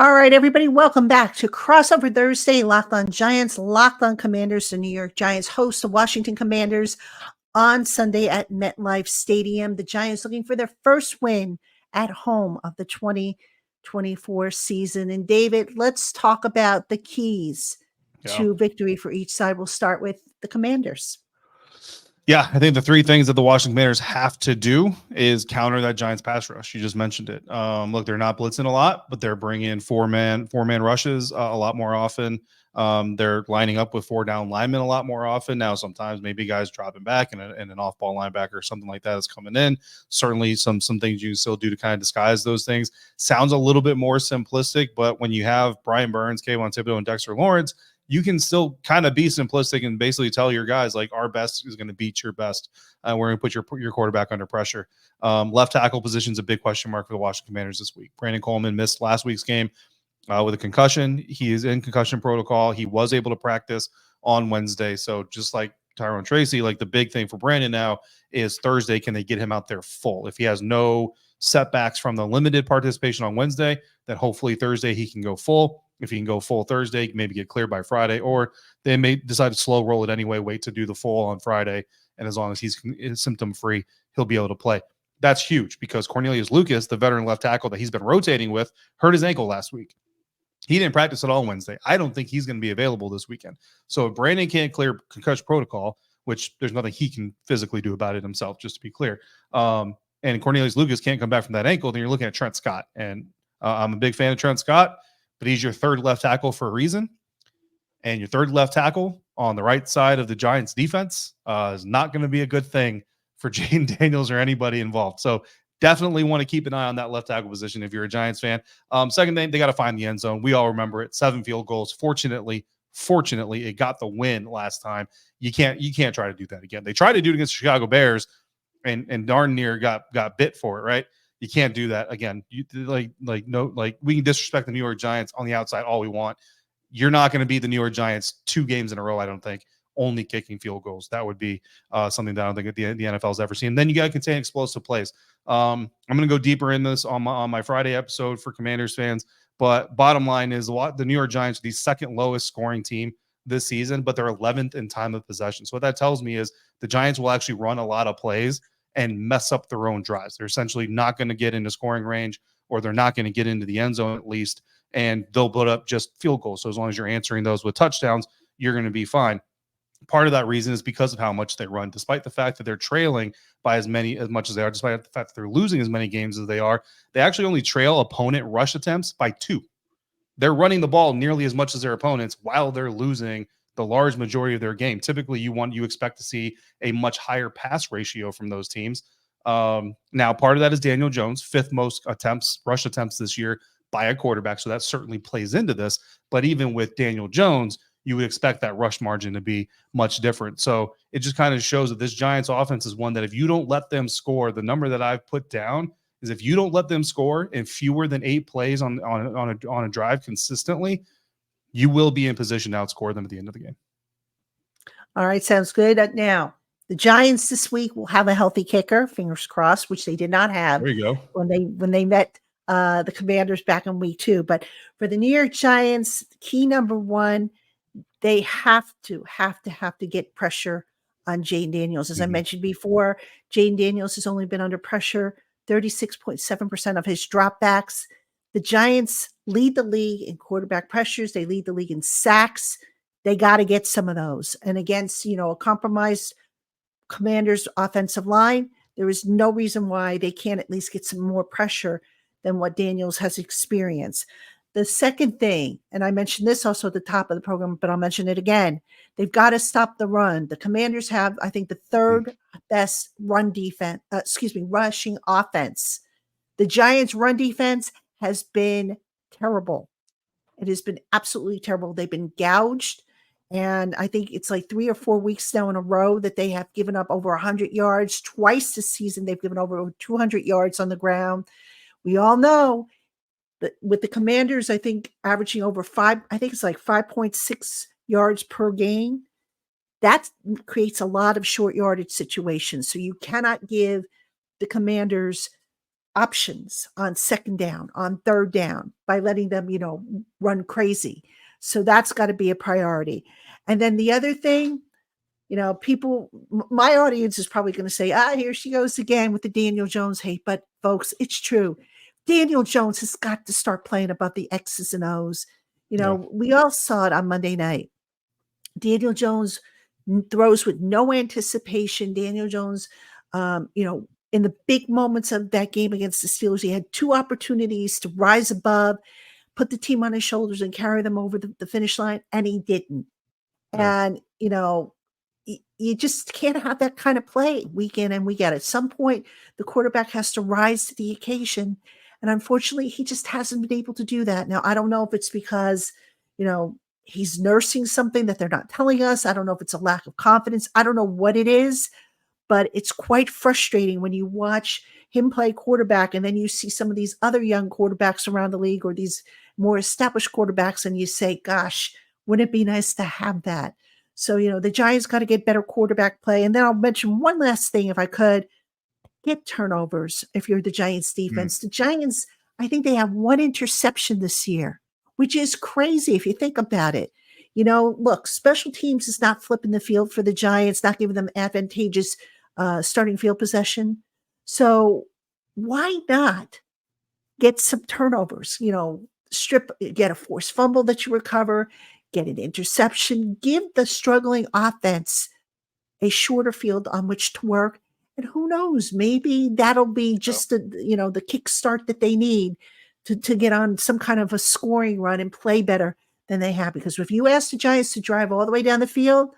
All right, everybody, welcome back to Crossover Thursday. Locked on Giants, Locked on Commanders. The New York Giants host the Washington Commanders on Sunday at MetLife Stadium. The Giants looking for their first win at home of the 2024 season. And David, let's talk about the keys Yeah. to victory for each side. We'll start with the Commanders. Yeah, I think the three things that the Washington Commanders have to do is counter that Giants pass rush. You just mentioned it. Look, they're not blitzing a lot, but they're bringing four-man rushes a lot more often. They're lining up with four down linemen a lot more often. Now, sometimes maybe guys dropping back and an off-ball linebacker or something like that is coming in. Certainly some things you can still do to kind of disguise those things. Sounds a little bit more simplistic, but when you have Brian Burns, Kayvon Thibodeaux, and Dexter Lawrence, you can still kind of be simplistic and basically tell your guys, like, our best is going to beat your best. We're going to put your quarterback under pressure. Left tackle position is a big question mark for the Washington Commanders this week. Brandon Coleman missed last week's game with a concussion. He is in concussion protocol. He was able to practice on Wednesday. So just like Tyrone Tracy, like, the big thing for Brandon now is Thursday, can they get him out there full? If he has no setbacks from the limited participation on Wednesday, then hopefully Thursday he can go full. If he can go full Thursday, maybe get cleared by Friday, or they may decide to slow roll it anyway, wait to do the full on Friday. And as long as he's symptom free, he'll be able to play. That's huge because Cornelius Lucas, the veteran left tackle that he's been rotating with, hurt his ankle last week. He didn't practice at all Wednesday. I don't think he's going to be available this weekend. So if Brandon can't clear concussion protocol, which there's nothing he can physically do about it himself, just to be clear, and Cornelius Lucas can't come back from that ankle, then you're looking at Trent Scott. And I'm a big fan of Trent Scott, but he's your third left tackle for a reason. And your third left tackle on the right side of the Giants defense is not going to be a good thing for Jaden Daniels or anybody involved. So definitely want to keep an eye on that left tackle position if you're a Giants fan. Second thing, they got to find the end zone. We all remember it. 7 field goals. Fortunately, it got the win last time. You can't try to do that again. They tried to do it against the Chicago Bears, and darn near got bit for it, right? You can't do that again. We can disrespect the New York Giants on the outside all we want. You're not going to beat the New York Giants 2 games in a row, I don't think, only kicking field goals. That would be something that I don't think the NFL's ever seen. And then you got to contain explosive plays. I'm going to go deeper in this on my Friday episode for Commanders fans. But bottom line is, the New York Giants are the second lowest scoring team this season, but they're 11th in time of possession. So what that tells me is the Giants will actually run a lot of plays and mess up their own drives. They're essentially not going to get into scoring range, or they're not going to get into the end zone at least, and they'll put up just field goals. So as long as you're answering those with touchdowns, you're going to be fine. Part of that reason is because of how much they run. Despite the fact that they're trailing by as much as they are, despite the fact that they're losing as many games as they are, they actually only trail opponent rush attempts by 2. They're running the ball nearly as much as their opponents while they're losing the large majority of their game. Typically, you expect to see a much higher pass ratio from those teams. Now, part of that is Daniel Jones, 5th most rush attempts this year by a quarterback. So that certainly plays into this. But even with Daniel Jones, you would expect that rush margin to be much different. So it just kind of shows that this Giants offense is one that if you don't let them score, the number that I've put down is if you don't let them score in fewer than 8 plays on a drive consistently, you will be in position to outscore them at the end of the game. All right, sounds good. Now, the Giants this week will have a healthy kicker, fingers crossed, which they did not have There you go. when they met the Commanders back in week 2. But for the New York Giants, key number 1, they have to get pressure on Jaden Daniels. As I mentioned before, Jaden Daniels has only been under pressure 36.7% of his dropbacks. The Giants lead the league in quarterback pressures. They lead the league in sacks. They got to get some of those. And against, a compromised Commanders offensive line, there is no reason why they can't at least get some more pressure than what Daniels has experienced. The second thing, and I mentioned this also at the top of the program, but I'll mention it again, they've got to stop the run. The Commanders have, I think, the 3rd best rushing offense. The Giants' run defense has been terrible. It has been absolutely terrible. They've been gouged. And I think it's like 3 or 4 weeks now in a row that they have given up over 100 yards. Twice this season, they've given over 200 yards on the ground. We all know that with the Commanders, I think averaging over 5.6 yards per game, that creates a lot of short yardage situations. So you cannot give the Commanders options on second down, on third down by letting them, run crazy. So that's got to be a priority. And then the other thing, my audience is probably going to say, here she goes again with the Daniel Jones hate. But folks, it's true. Daniel Jones has got to start playing about the X's and O's. Yeah. We all saw it on Monday night. Daniel Jones throws with no anticipation. Daniel Jones, in the big moments of that game against the Steelers, he had 2 opportunities to rise above, put the team on his shoulders and carry them over the finish line, and he didn't. Yeah. And, you just can't have that kind of play week in and week out. At some point, the quarterback has to rise to the occasion. And unfortunately, he just hasn't been able to do that. Now, I don't know if it's because, he's nursing something that they're not telling us. I don't know if it's a lack of confidence. I don't know what it is, but it's quite frustrating when you watch him play quarterback and then you see some of these other young quarterbacks around the league or these more established quarterbacks and you say, gosh, wouldn't it be nice to have that? So, the Giants got to get better quarterback play. And then I'll mention one last thing, if I could. Get turnovers if you're the Giants defense. The Giants, I think they have 1 interception this year, which is crazy if you think about it. Look, special teams is not flipping the field for the Giants, not giving them advantageous starting field possession. So why not get some turnovers? Get a forced fumble that you recover, get an interception, give the struggling offense a shorter field on which to work. And who knows, maybe that'll be just the kickstart that they need to get on some kind of a scoring run and play better than they have. Because if you ask the Giants to drive all the way down the field,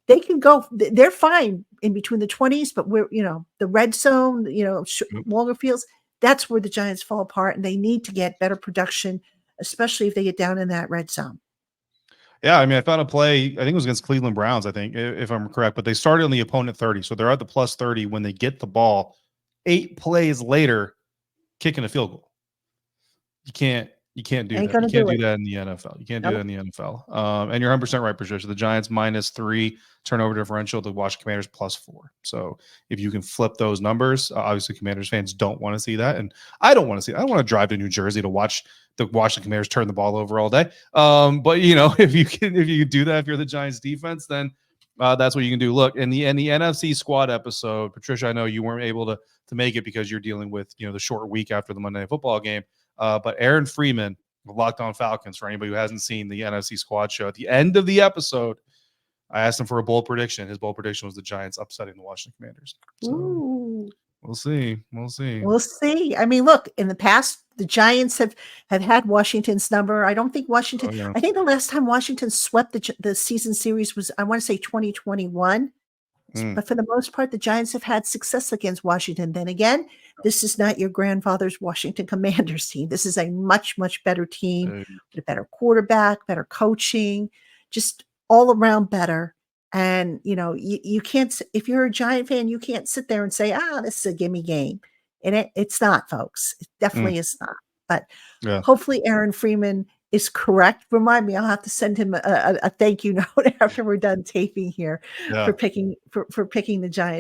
they can go, they're fine in between the 20s, but the red zone, longer fields, that's where the Giants fall apart and they need to get better production, especially if they get down in that red zone. Yeah, I mean, I found a play, I think it was against Cleveland Browns, I think, if I'm correct, but they started on the opponent 30. So they're at the plus 30 when they get the ball. 8 plays later, kicking a field goal. You can't do that. You can't do that in the NFL. You can't do that in the NFL. And you're 100% right, Patricia. The Giants -3 turnover differential, the Washington Commanders +4. So if you can flip those numbers, obviously Commanders fans don't want to see that. And I don't want to see it. I don't want to drive to New Jersey to watch the Washington Commanders turn the ball over all day. But if you can do that, if you're the Giants defense, then that's what you can do. Look, in the NFC squad episode, Patricia, I know you weren't able to make it because you're dealing with the short week after the Monday Night Football game. But Aaron Freeman of Locked On Falcons, for anybody who hasn't seen the NFC squad show, at the end of the episode, I asked him for a bold prediction. His bold prediction was the Giants upsetting the Washington Commanders. So we'll see. I mean, look, in the past, the Giants have had Washington's number. I don't think Washington. I think the last time Washington swept the season series was, I want to say, 2021. But for the most part, the Giants have had success against Washington. Then again, this is not your grandfather's Washington Commanders team. This is a much, much better team with a better quarterback, better coaching, just all around better. And, you can't, if you're a Giant fan, you can't sit there and say, this is a gimme game. And it's not, folks. It definitely is not. But hopefully Aaron Freeman is correct. Remind me, I'll have to send him a thank you note after we're done taping here for picking the Giants.